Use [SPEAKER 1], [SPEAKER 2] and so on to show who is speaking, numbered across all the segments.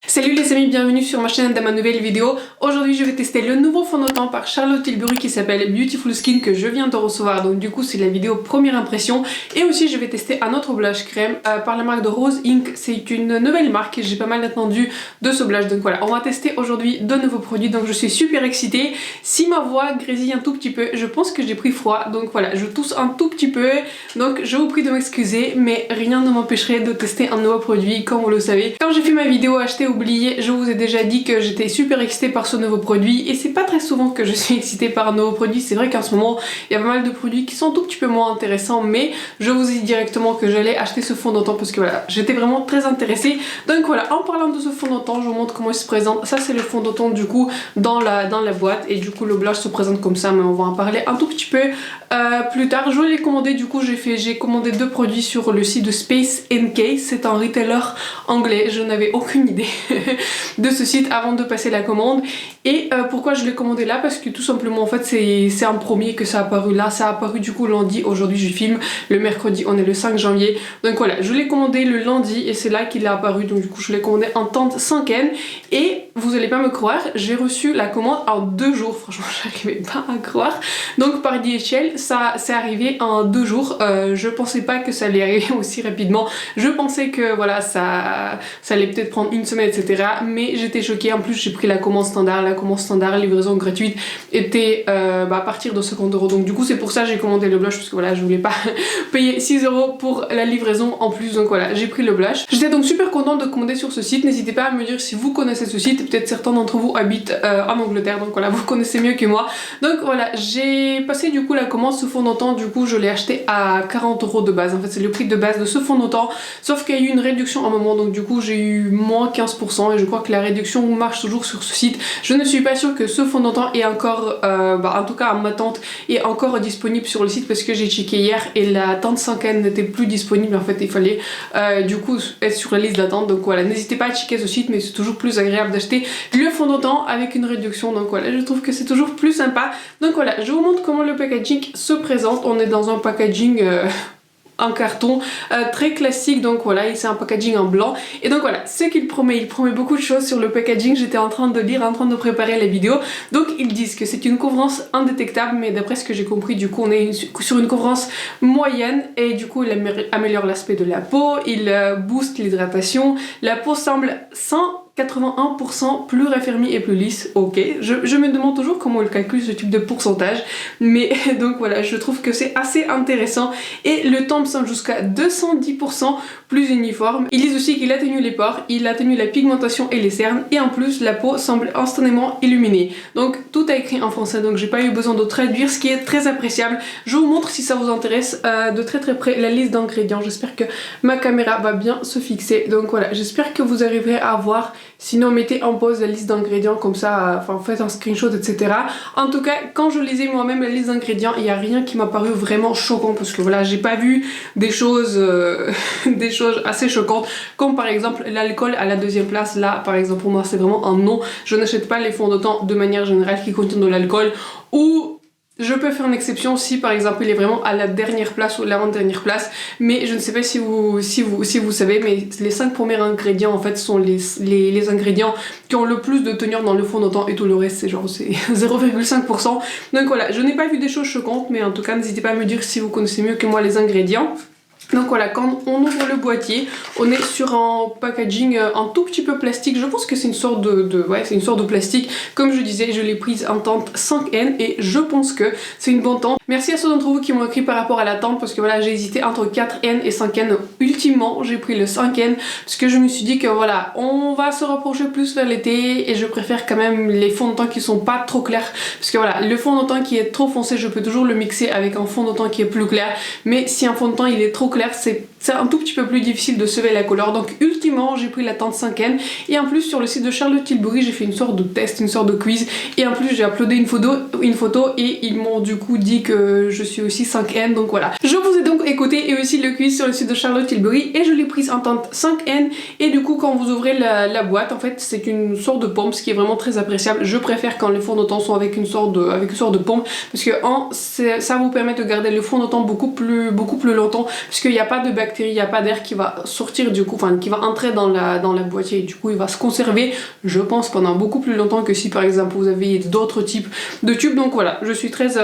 [SPEAKER 1] Salut les amis, bienvenue sur ma chaîne dans ma nouvelle vidéo. Aujourd'hui je vais tester le nouveau fond de teint par Charlotte Tilbury qui s'appelle Beautiful Skin que je viens de recevoir. Donc du coup c'est la vidéo première impression. Et aussi je vais tester un autre blush crème par la marque de Rose Inc. C'est une nouvelle marque et j'ai pas mal attendu de ce blush. Donc voilà, on va tester aujourd'hui de nouveaux produits. Donc je suis super excitée. Si ma voix grésille un tout petit peu, je pense que j'ai pris froid. Donc voilà, je tousse un tout petit peu. Donc je vous prie de m'excuser, mais rien ne m'empêcherait de tester un nouveau produit comme vous le savez. Quand j'ai fait ma vidéo acheter oublié, je vous ai déjà dit que j'étais super excitée par ce nouveau produit et c'est pas très souvent que je suis excitée par un nouveau produit. C'est vrai qu'en ce moment il y a pas mal de produits qui sont un tout petit peu moins intéressants, mais je vous ai dit directement que j'allais acheter ce fond de teint parce que voilà, j'étais vraiment très intéressée. Donc voilà, en parlant de ce fond de teint, je vous montre comment il se présente. Ça c'est le fond de teint du coup dans la boîte et du coup le blush se présente comme ça, mais on va en parler un tout petit peu plus tard. Je l'ai commandé, du coup j'ai commandé deux produits sur le site de Space NK. C'est un retailer anglais, je n'avais aucune idée de ce site avant de passer la commande. Et pourquoi je l'ai commandé là? Parce que tout simplement en fait c'est un premier que ça a apparu là. Ça a apparu du coup lundi, aujourd'hui je filme le mercredi, on est le 5 janvier. Donc voilà, je l'ai commandé le lundi et c'est là qu'il a apparu. Donc du coup je l'ai commandé en tente 5N et vous allez pas me croire, j'ai reçu la commande en 2 jours. Franchement j'arrivais pas à croire. Donc par DHL ça c'est arrivé en 2 jours. Je pensais pas que ça allait arriver aussi rapidement. Je pensais que voilà ça allait peut-être prendre une semaine etc. Mais j'étais choquée. En plus j'ai pris la commande standard. La commande standard, livraison gratuite était à partir de 50 €. Donc du coup c'est pour ça que j'ai commandé le blush parce que voilà je voulais pas payer 6 € pour la livraison en plus. Donc voilà, j'ai pris le blush. J'étais donc super contente de commander sur ce site. N'hésitez pas à me dire si vous connaissez ce site. Peut-être certains d'entre vous habitent en Angleterre. Donc voilà, vous connaissez mieux que moi. Donc voilà, j'ai passé du coup la commande. Ce fond de teint du coup je l'ai acheté à 40 € de base. En fait c'est le prix de base de ce fond de teint. Sauf qu'il y a eu une réduction à un moment. Donc du coup j'ai eu moins 15% et je crois que la réduction marche toujours sur ce site. Je ne suis pas sûre que ce fond de teint est encore, en tout cas à ma tente, est encore disponible sur le site parce que j'ai checké hier et la tente 5N n'était plus disponible. En fait il fallait du coup être sur la liste d'attente. Donc voilà, n'hésitez pas à checker ce site, mais c'est toujours plus agréable d'acheter le fond de teint avec une réduction. Donc voilà, je trouve que c'est toujours plus sympa. Donc voilà, je vous montre comment le packaging se présente. On est dans un packaging en carton très classique. Donc voilà, c'est un packaging en blanc et donc voilà ce qu'il promet. Il promet beaucoup de choses sur le packaging. J'étais en train de lire, en train de préparer la vidéo. Donc ils disent que c'est une couvrance indétectable, mais d'après ce que j'ai compris du coup on est sur une couvrance moyenne et du coup il améliore l'aspect de la peau, il booste l'hydratation, la peau semble 81% plus raffermie et plus lisse. Ok, je me demande toujours comment il calcule ce type de pourcentage, mais donc voilà, je trouve que c'est assez intéressant et le temps me semble jusqu'à 210% plus uniforme. Ils disent aussi qu'il atténue les pores, il atténue la pigmentation et les cernes et en plus la peau semble instantanément illuminée. Donc tout a écrit en français, donc j'ai pas eu besoin de traduire, ce qui est très appréciable. Je vous montre si ça vous intéresse de très près la liste d'ingrédients. J'espère que ma caméra va bien se fixer. Donc voilà, j'espère que vous arriverez à voir. Sinon mettez en pause la liste d'ingrédients comme ça, enfin faites un screenshot etc. En tout cas quand je lisais moi-même la liste d'ingrédients, il n'y a rien qui m'a paru vraiment choquant parce que voilà, j'ai pas vu des choses des choses assez choquantes comme par exemple l'alcool à la 2e place. Là par exemple pour moi c'est vraiment un non. Je n'achète pas les fonds de teint de manière générale qui contiennent de l'alcool, ou je peux faire une exception si par exemple il est vraiment à la dernière place ou l'avant-dernière place, mais je ne sais pas si vous savez, mais les 5 premiers ingrédients en fait sont les ingrédients qui ont le plus de teneur dans le fond de teint et tout le reste c'est genre 0,5%. Donc voilà, je n'ai pas vu des choses choquantes, mais en tout cas n'hésitez pas à me dire si vous connaissez mieux que moi les ingrédients. Donc voilà, quand on ouvre le boîtier, on est sur un packaging un tout petit peu plastique. Je pense que c'est une sorte c'est une sorte de plastique. Comme je disais, je l'ai prise en tente 5N et je pense que c'est une bonne tente. Merci à ceux d'entre vous qui m'ont écrit par rapport à la tente parce que voilà, j'ai hésité entre 4N et 5N. Ultimement, j'ai pris le 5N parce que je me suis dit que voilà, on va se rapprocher plus vers l'été et je préfère quand même les fonds de teint qui sont pas trop clairs parce que voilà, le fond de teint qui est trop foncé, je peux toujours le mixer avec un fond de teint qui est plus clair, mais si un fond de teint il est trop clair, c'est un tout petit peu plus difficile de sever la couleur. Donc ultimement j'ai pris la teinte 5N et en plus sur le site de Charlotte Tilbury j'ai fait une sorte de test, une sorte de quiz et en plus j'ai uploadé une photo et ils m'ont du coup dit que je suis aussi 5N. Donc voilà, je vous ai donc écouté et aussi le quiz sur le site de Charlotte Tilbury et je l'ai prise en teinte 5N et du coup quand vous ouvrez la boîte en fait c'est une sorte de pompe, ce qui est vraiment très appréciable. Je préfère quand les fonds de teint sont avec une sorte de pompe parce que ça vous permet de garder le fond de teint beaucoup plus longtemps parce qu'il n'y a pas de bactéries, il n'y a pas d'air qui va sortir du coup, enfin qui va entrer dans la boîtier et du coup il va se conserver, je pense, pendant beaucoup plus longtemps que si par exemple vous avez d'autres types de tubes. Donc voilà, je suis très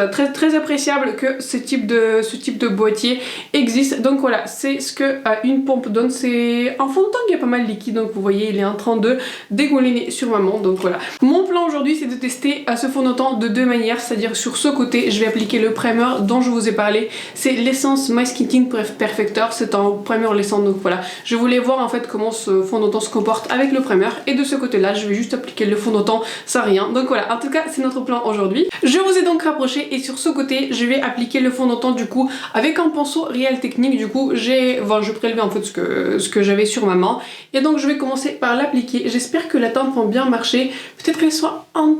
[SPEAKER 1] appréciable que ce type de boîtier existe. Donc voilà, c'est ce que une pompe donne. C'est un fond de teint qui est pas mal liquide, donc vous voyez il est en train de dégouliner sur ma main. Donc voilà, mon plan aujourd'hui c'est de tester ce fond de teint de deux manières, c'est-à-dire sur ce côté je vais appliquer le primer dont je vous ai parlé, c'est l'essence My Skin Tint Perfector, c'est un primer laissant. Donc voilà, je voulais voir en fait comment ce fond de teint se comporte avec le primer, et de ce côté là je vais juste appliquer le fond de teint sans rien. Donc voilà, en tout cas c'est notre plan aujourd'hui. Je vous ai donc rapproché et sur ce côté je vais appliquer le fond de teint du coup avec un pinceau Real Technique. Du coup je prélevais en fait ce que j'avais sur ma main et donc je vais commencer par l'appliquer. J'espère que la teinte va bien marcher, peut-être qu'elle soit un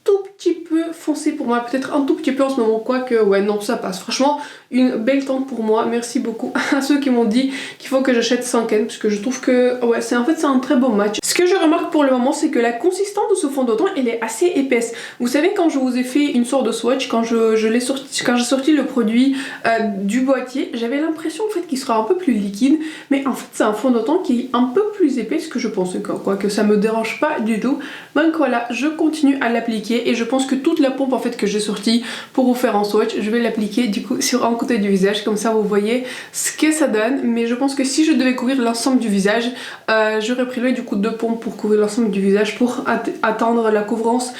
[SPEAKER 1] tout petit peu foncé pour moi, peut-être un tout petit peu en ce moment, quoique ouais non ça passe. Franchement une belle teinte pour moi, merci beaucoup à ceux qui m'ont dit qu'il faut que j'achète Sanken parce que je trouve que ouais c'est un très bon match. Ce que je remarque pour le moment c'est que la consistance de ce fond de teint elle est assez épaisse. Vous savez quand je vous ai fait une sorte de swatch, quand j'ai sorti le produit du boîtier, j'avais l'impression en fait qu'il sera un peu plus liquide, mais en fait c'est un fond de teint qui est un peu plus épais ce que je pense, quoique ça me dérange pas du tout. Donc voilà, je continue à l'appliquer et je pense que toute la pompe en fait que j'ai sortie pour vous faire un swatch, je vais l'appliquer du coup sur un côté du visage, comme ça vous voyez ce que ça donne. Mais je pense que si je devais couvrir l'ensemble du visage, j'aurais pris du coup deux pompes pour couvrir l'ensemble du visage pour atteindre la couvrance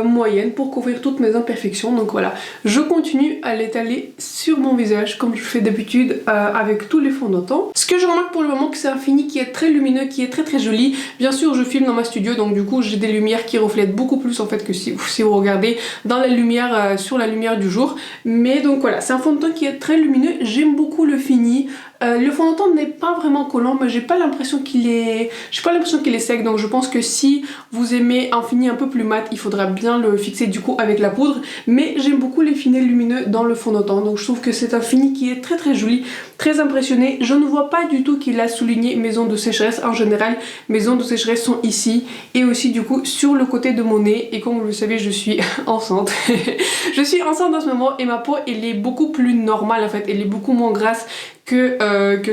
[SPEAKER 1] moyenne, pour couvrir toutes mes imperfections. Donc voilà, je continue à l'étaler sur mon visage comme je fais d'habitude avec tous les fonds de teint. Ce que je remarque pour le moment que c'est un fini qui est très lumineux, qui est très joli. Bien sûr je filme dans ma studio donc du coup j'ai des lumières qui reflètent beaucoup plus en fait que si vous regardez dans la lumière sur la lumière du jour. Mais donc voilà, c'est un fond de teint qui est très lumineux, j'aime beaucoup le fini. Le fond de teint n'est pas vraiment collant, mais j'ai pas l'impression qu'il est sec, donc je pense que si vous aimez un fini un peu plus mat, il faudra bien le fixer du coup avec la poudre. Mais j'aime beaucoup les finis lumineux dans le fond de teint, donc je trouve que c'est un fini qui est très joli, très impressionné. Je ne vois pas du tout qu'il a souligné mes zones de sécheresse. En général mes zones de sécheresse sont ici et aussi du coup sur le côté de mon nez, et comme vous le savez je suis enceinte je suis enceinte en ce moment et ma peau elle est beaucoup plus normale en fait, elle est beaucoup moins grasse que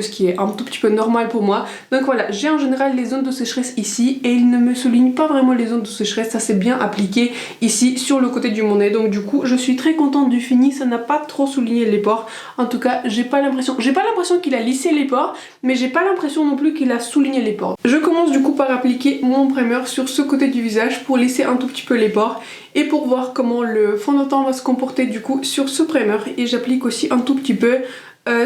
[SPEAKER 1] ce qui est un tout petit peu normal pour moi. Donc voilà, j'ai en général les zones de sécheresse ici et il ne me souligne pas vraiment les zones de sécheresse, ça s'est bien appliqué ici sur le côté du mon nez. Donc du coup je suis très contente du fini, ça n'a pas trop souligné les pores. En tout cas j'ai pas l'impression qu'il a lissé les pores, mais j'ai pas l'impression non plus qu'il a souligné les pores. Je commence du coup par appliquer mon primer sur ce côté du visage pour lisser un tout petit peu les pores et pour voir comment le fond de teint va se comporter du coup sur ce primer. Et j'applique aussi un tout petit peu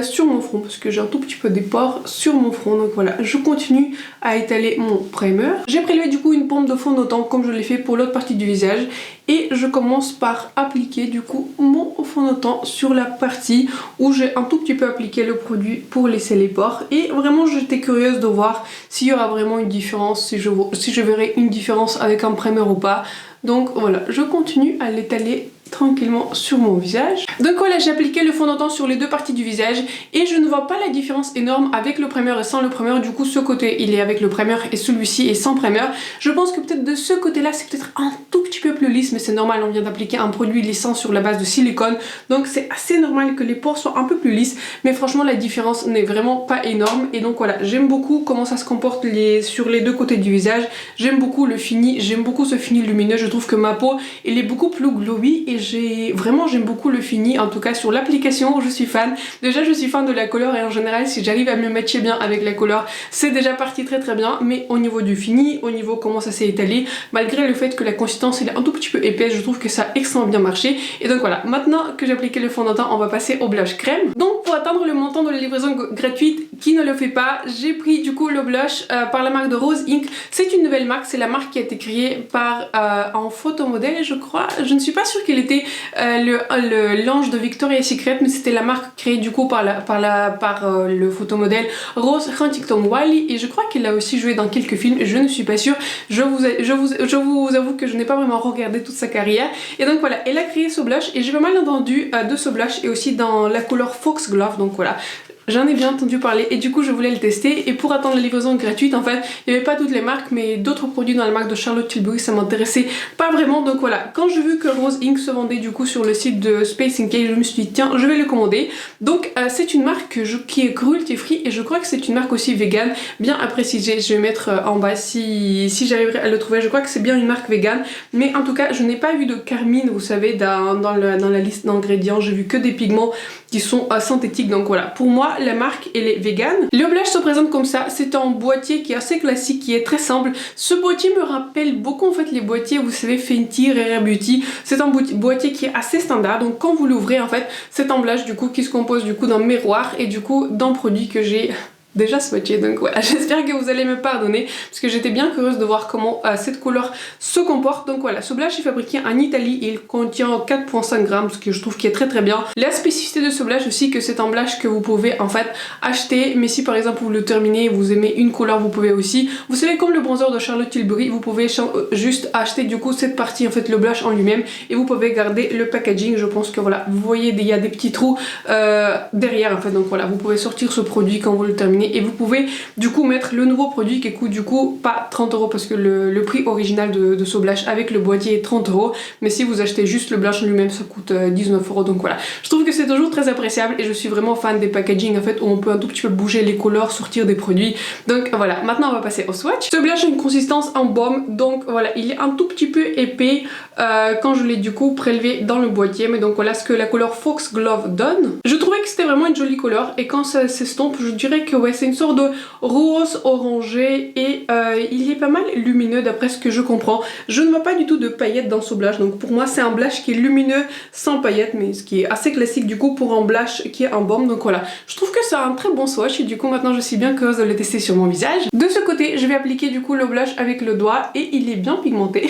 [SPEAKER 1] sur mon front parce que j'ai un tout petit peu des pores sur mon front. Donc voilà, je continue à étaler mon primer. J'ai prélevé du coup une pompe de fond de teint comme je l'ai fait pour l'autre partie du visage et je commence par appliquer du coup mon fond de teint sur la partie où j'ai un tout petit peu appliqué le produit pour laisser les pores. Et vraiment j'étais curieuse de voir s'il y aura vraiment une différence, si je verrai une différence avec un primer ou pas. Donc voilà, je continue à l'étaler tranquillement sur mon visage. Donc voilà, j'ai appliqué le fond de teint sur les deux parties du visage et je ne vois pas la différence énorme avec le primer et sans le primer. Du coup ce côté il est avec le primer et celui-ci est sans primer. Je pense que peut-être de ce côté là c'est peut-être un tout petit peu plus lisse, mais c'est normal, on vient d'appliquer un produit lissant sur la base de silicone, donc c'est assez normal que les pores soient un peu plus lisses, mais franchement la différence n'est vraiment pas énorme. Et donc voilà, j'aime beaucoup comment ça se comporte sur les deux côtés du visage, j'aime beaucoup le fini, j'aime beaucoup ce fini lumineux. Je trouve que ma peau elle est beaucoup plus glowy et j'aime beaucoup le fini. En tout cas sur l'application je suis fan. Déjà je suis fan de la couleur et en général si j'arrive à me matcher bien avec la couleur c'est déjà parti très bien, mais au niveau du fini, au niveau comment ça s'est étalé, malgré le fait que la consistance elle est un tout petit peu épaisse, je trouve que ça a extrêmement bien marché. Et donc voilà, maintenant que j'ai appliqué le fond de teint on va passer au blush crème. Donc pour atteindre le montant de la livraison gratuite, qui ne le fait pas, j'ai pris du coup le blush par la marque de Rose Inc. C'est une nouvelle marque, c'est la marque qui a été créée par un photomodèle je crois, je ne suis pas sûre qu'elle était l'ange de Victoria's Secret, mais c'était la marque créée du coup par le photomodèle Rose Huntington Whiteley, et je crois qu'elle a aussi joué dans quelques films, je ne suis pas sûre, je vous avoue que je n'ai pas vraiment regardé toute sa carrière. Et donc voilà, elle a créé ce blush et j'ai pas mal entendu de ce blush et aussi dans la couleur Foxglove. Donc voilà, J'en ai bien entendu parler et du coup je voulais le tester, et pour attendre la livraison gratuite en fait, il n'y avait pas toutes les marques mais d'autres produits dans la marque de Charlotte Tilbury ça m'intéressait pas vraiment, donc voilà. Quand j'ai vu que Rose Inc se vendait du coup sur le site de Space NK, je me suis dit tiens je vais le commander. Donc c'est une marque qui est cruelty free et je crois que c'est une marque aussi vegan, bien à préciser, je vais mettre en bas si j'arriverai à le trouver. Je crois que c'est bien une marque vegan, mais en tout cas je n'ai pas vu de carmine, vous savez, dans la liste d'ingrédients, j'ai vu que des pigments qui sont synthétiques, donc voilà. Pour moi la marque elle est vegan. Le blush se présente comme ça, c'est un boîtier qui est assez classique, qui est très simple. Ce boîtier me rappelle beaucoup en fait les boîtiers, vous savez, Fenty, Rare Beauty. C'est un boîtier qui est assez standard, donc quand vous l'ouvrez en fait c'est un blush du coup qui se compose du coup d'un miroir et du coup d'un produit que j'ai déjà swatché, donc voilà, j'espère que vous allez me pardonner parce que j'étais bien curieuse de voir comment cette couleur se comporte. Donc voilà, ce blush est fabriqué en Italie, il contient 4,5 grammes, ce que je trouve qui est très bien. La spécificité de ce blush aussi que c'est un blush que vous pouvez en fait acheter, mais si par exemple vous le terminez, vous aimez une couleur, vous pouvez aussi, vous savez comme le bronzer de Charlotte Tilbury, vous pouvez juste acheter du coup cette partie en fait, le blush en lui-même, et vous pouvez garder le packaging. Je pense que voilà, vous voyez il y a des petits trous derrière en fait, donc voilà, vous pouvez sortir ce produit quand vous le terminez et vous pouvez du coup mettre le nouveau produit qui coûte du coup pas 30 € parce que le prix original de ce blush avec le boîtier est 30 €, mais si vous achetez juste le blush en lui-même ça coûte 19 €, donc voilà. Je trouve que c'est toujours très appréciable et je suis vraiment fan des packaging en fait où on peut un tout petit peu bouger les couleurs, sortir des produits, donc voilà. Maintenant on va passer au swatch. Ce blush a une consistance en baume, donc voilà, il est un tout petit peu épais quand je l'ai du coup prélevé dans le boîtier, mais donc voilà ce que la couleur Fox Glove donne. Je trouvais que c'était vraiment une jolie couleur et quand ça s'estompe je dirais que ouais c'est une sorte de rose orangé et il est pas mal lumineux d'après ce que je comprends. Je ne vois pas du tout de paillettes dans ce blush, donc pour moi c'est un blush qui est lumineux sans paillettes, mais ce qui est assez classique du coup pour un blush qui est en baume, donc voilà. Je trouve que c'est un très bon swatch et du coup maintenant je suis bien curieuse de le tester sur mon visage. De ce côté je vais appliquer du coup le blush avec le doigt et il est bien pigmenté.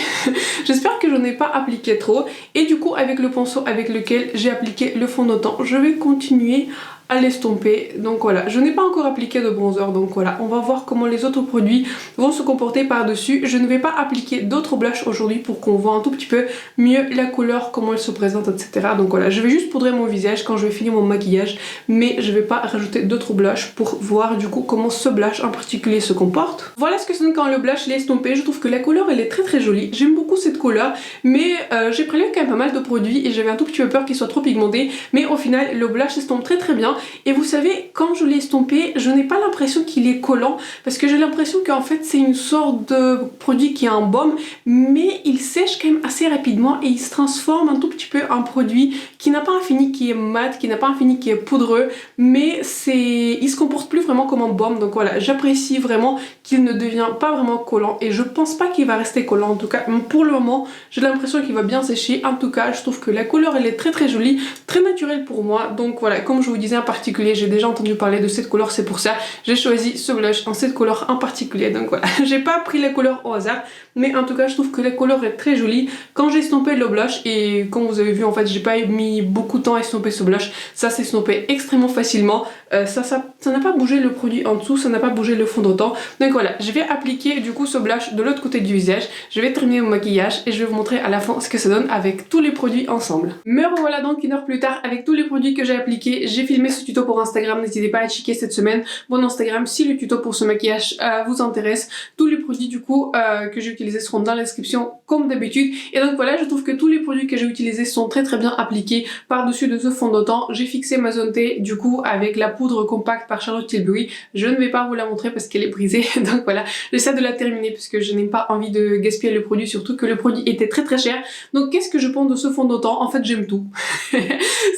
[SPEAKER 1] J'espère que je n'ai pas appliqué trop, et du coup avec le pinceau avec lequel j'ai appliqué le fond de teint je vais continuer à l'estomper. Donc voilà, je n'ai pas encore appliqué de bronzer, donc voilà, on va voir comment les autres produits vont se comporter par dessus. Je ne vais pas appliquer d'autres blushs aujourd'hui pour qu'on voit un tout petit peu mieux la couleur, comment elle se présente, etc. Donc voilà, je vais juste poudrer mon visage quand je vais finir mon maquillage, mais je vais pas rajouter d'autres blushs pour voir du coup comment ce blush en particulier se comporte. Voilà ce que ça donne quand le blush l'est estompé. Je trouve que la couleur elle est très jolie, j'aime beaucoup cette couleur, mais j'ai prélevé quand même pas mal de produits et j'avais un tout petit peu peur qu'il soit trop pigmenté, mais au final le blush s'estompe très bien. Et vous savez, quand je l'ai estompé, je n'ai pas l'impression qu'il est collant parce que j'ai l'impression qu'en fait c'est une sorte de produit qui est en baume, mais il sèche quand même assez rapidement et il se transforme un tout petit peu en produit qui n'a pas un fini qui est mat, qui n'a pas un fini qui est poudreux, mais il se comporte plus vraiment comme un baume. Donc voilà, j'apprécie vraiment qu'il ne devient pas vraiment collant et je pense pas qu'il va rester collant. En tout cas pour le moment j'ai l'impression qu'il va bien sécher. En tout cas je trouve que la couleur elle est très jolie, très naturelle pour moi. Donc voilà, comme je vous disais en particulier, j'ai déjà entendu parler de cette couleur, c'est pour ça j'ai choisi ce blush en cette couleur en particulier. Donc voilà, j'ai pas pris la couleur au hasard, mais en tout cas je trouve que la couleur est très jolie. Quand j'ai estompé le blush, et comme vous avez vu en fait j'ai pas mis beaucoup de temps à estomper ce blush, ça s'est estompé extrêmement facilement. Ça n'a pas bougé le produit en dessous, ça n'a pas bougé le fond de teint. Donc voilà, je vais appliquer du coup ce blush de l'autre côté du visage, je vais terminer mon maquillage et je vais vous montrer à la fin ce que ça donne avec tous les produits ensemble. Me revoilà donc une heure plus tard avec tous les produits que j'ai appliqués. J'ai filmé ce tuto pour Instagram, n'hésitez pas à checker cette semaine mon Instagram si le tuto pour ce maquillage vous intéresse. Tous les produits du coup que j'ai utilisés seront dans la description comme d'habitude. Et donc voilà, je trouve que tous les produits que j'ai utilisés sont très bien appliqués par dessus de ce fond de teint. J'ai fixé ma zone T du coup avec la poudre compacte par Charlotte Tilbury. Je ne vais pas vous la montrer parce qu'elle est brisée, donc voilà, j'essaie de la terminer parce que je n'ai pas envie de gaspiller le produit, surtout que le produit était très cher. Donc qu'est-ce que je pense de ce fond de teint? En fait j'aime tout.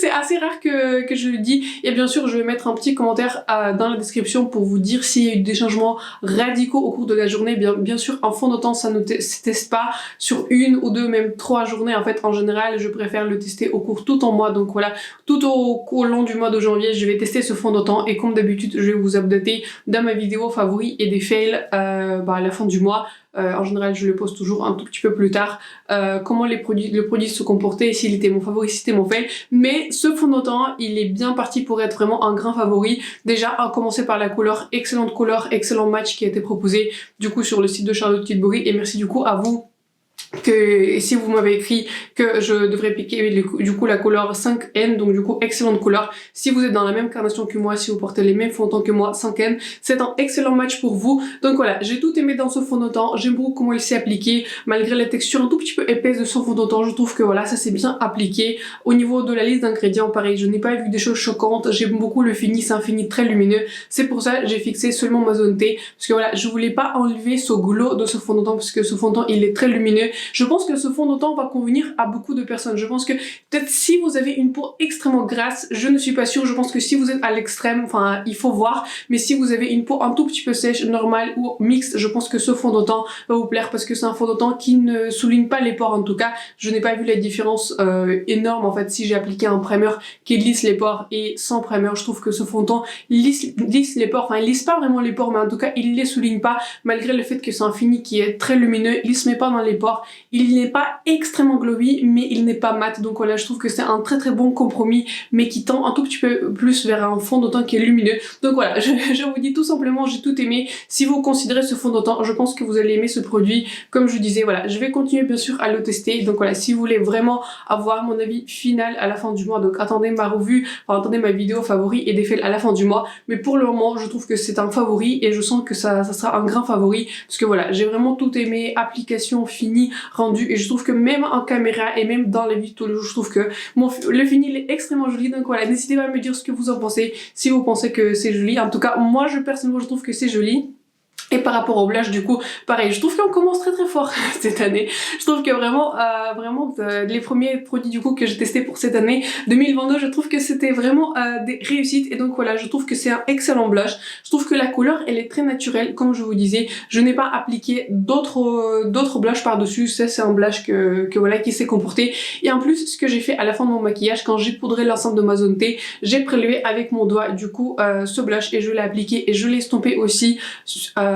[SPEAKER 1] C'est assez rare que je le dis, et bien sûr je vais mettre un petit commentaire dans la description pour vous dire s'il y a eu des changements radicaux au cours de la journée. Bien sûr un fond de teint ça ne se teste pas sur 1 ou 2, même 3 journées. En fait en général je préfère le tester au cours tout en mois, donc voilà, tout au long du mois de janvier je vais tester ce fond de teint, et comme d'habitude je vais vous updater dans ma vidéo favoris et des fails à la fin du mois. En général je le poste toujours un tout petit peu plus tard, comment le produit se comportait, s'il était mon favori, si c'était mon fail. Mais ce fond de teint il est bien parti pour être vraiment un grand favori. Déjà à commencer par la couleur, excellent match qui a été proposé du coup sur le site de Charlotte Tilbury, et merci du coup à vous que si vous m'avez écrit que je devrais piquer du coup la couleur 5N, donc du coup excellente couleur. Si vous êtes dans la même carnation que moi, si vous portez les mêmes fonds de teint que moi, 5N, c'est un excellent match pour vous. Donc voilà, j'ai tout aimé dans ce fond de teint, j'aime beaucoup comment il s'est appliqué, malgré la texture un tout petit peu épaisse de son fond de teint, je trouve que voilà, ça s'est bien appliqué. Au niveau de la liste d'ingrédients, pareil, je n'ai pas vu des choses choquantes, j'aime beaucoup le fini, c'est un fini très lumineux, c'est pour ça que j'ai fixé seulement ma zone T, parce que voilà, je voulais pas enlever ce glow de ce fond de teint, parce que ce fond de teint il est très lumineux. Je pense que ce fond de teint va convenir à beaucoup de personnes. Je pense que peut-être si vous avez une peau extrêmement grasse, je ne suis pas sûre. Je pense que si vous êtes à l'extrême, enfin il faut voir. Mais si vous avez une peau un tout petit peu sèche, normale ou mixte, je pense que ce fond de teint va vous plaire parce que c'est un fond de teint qui ne souligne pas les pores en tout cas. Je n'ai pas vu la différence énorme en fait si j'ai appliqué un primer qui lisse les pores et sans primer. Je trouve que ce fond de teint lisse les pores. Enfin il lisse pas vraiment les pores mais en tout cas il les souligne pas malgré le fait que c'est un fini qui est très lumineux. Il se met pas dans les pores. Il n'est pas extrêmement glowy mais il n'est pas mat, donc voilà, je trouve que c'est un très très bon compromis mais qui tend un tout petit peu plus vers un fond de teint qui est lumineux. Donc voilà, je vous dis tout simplement, j'ai tout aimé. Si vous considérez ce fond de teint, je pense que vous allez aimer ce produit. Comme je disais, voilà, je vais continuer bien sûr à le tester. Donc voilà, si vous voulez vraiment avoir mon avis final à la fin du mois, donc attendez ma revue, enfin attendez ma vidéo favori et défaile à la fin du mois. Mais pour le moment, je trouve que c'est un favori et je sens que ça sera un grand favori parce que voilà, j'ai vraiment tout aimé, application finie, rendu, et je trouve que même en caméra et même dans la vie de tous les jours, je trouve que le fini il est extrêmement joli. Donc voilà, n'hésitez pas à me dire ce que vous en pensez, si vous pensez que c'est joli. En tout cas, moi personnellement je trouve que c'est joli. Et par rapport au blush, du coup, pareil, je trouve qu'on commence très très fort cette année. Je trouve que vraiment, les premiers produits du coup que j'ai testés pour cette année 2022, je trouve que c'était vraiment des réussites. Et donc voilà, je trouve que c'est un excellent blush. Je trouve que la couleur, elle est très naturelle, comme je vous disais. Je n'ai pas appliqué d'autres blushs par-dessus. Ça, c'est un blush que voilà, qui s'est comporté. Et en plus, ce que j'ai fait à la fin de mon maquillage, quand j'ai poudré l'ensemble de ma zone T, j'ai prélevé avec mon doigt, du coup, ce blush et je l'ai appliqué et je l'ai estompé aussi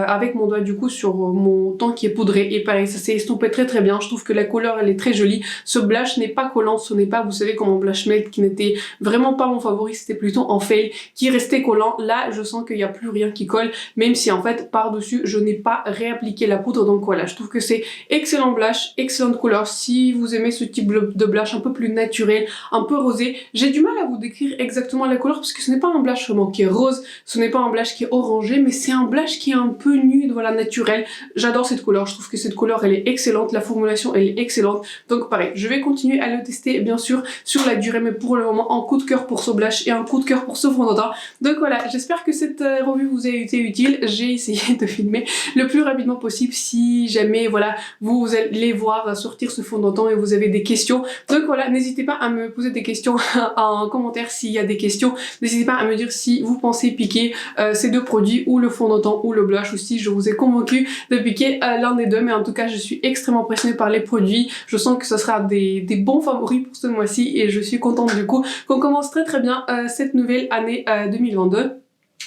[SPEAKER 1] avec mon doigt du coup sur mon teint qui est poudré, et pareil ça s'est estompé très très bien. Je trouve que la couleur elle est très jolie. Ce blush n'est pas collant, ce n'est pas, vous savez, comme mon blush melt qui n'était vraiment pas mon favori, c'était plutôt en fail qui restait collant. Là je sens qu'il n'y a plus rien qui colle, même si en fait par dessus je n'ai pas réappliqué la poudre. Donc voilà, je trouve que c'est excellent blush, excellente couleur. Si vous aimez ce type de blush un peu plus naturel, un peu rosé, j'ai du mal à vous décrire exactement la couleur parce que ce n'est pas un blush vraiment qui est rose, ce n'est pas un blush qui est orangé, mais c'est un blush qui est un peu nude, voilà, naturel. J'adore cette couleur, je trouve que cette couleur elle est excellente, la formulation elle est excellente. Donc pareil, je vais continuer à le tester bien sûr sur la durée, mais pour le moment un coup de cœur pour ce blush et un coup de cœur pour ce fond de teint. Donc voilà, j'espère que cette revue vous a été utile. J'ai essayé de filmer le plus rapidement possible si jamais voilà vous allez voir sortir ce fond de teint et vous avez des questions. Donc voilà, n'hésitez pas à me poser des questions en commentaire s'il y a des questions. N'hésitez pas à me dire si vous pensez piquer ces deux produits, ou le fond de teint ou le blush, ou si je vous ai convaincu de piquer l'un des deux. Mais en tout cas je suis extrêmement impressionnée par les produits, je sens que ce sera des bons favoris pour ce mois-ci et je suis contente du coup qu'on commence très très bien cette nouvelle année 2022.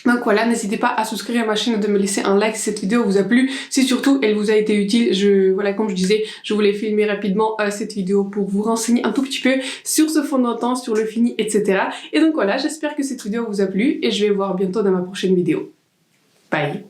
[SPEAKER 1] Donc voilà, n'hésitez pas à souscrire à ma chaîne et de me laisser un like si cette vidéo vous a plu, si surtout elle vous a été utile. Voilà, comme je disais, je voulais filmer rapidement cette vidéo pour vous renseigner un tout petit peu sur ce fond de teint, sur le fini, etc. Et donc voilà, j'espère que cette vidéo vous a plu et je vais vous voir bientôt dans ma prochaine vidéo. Bye!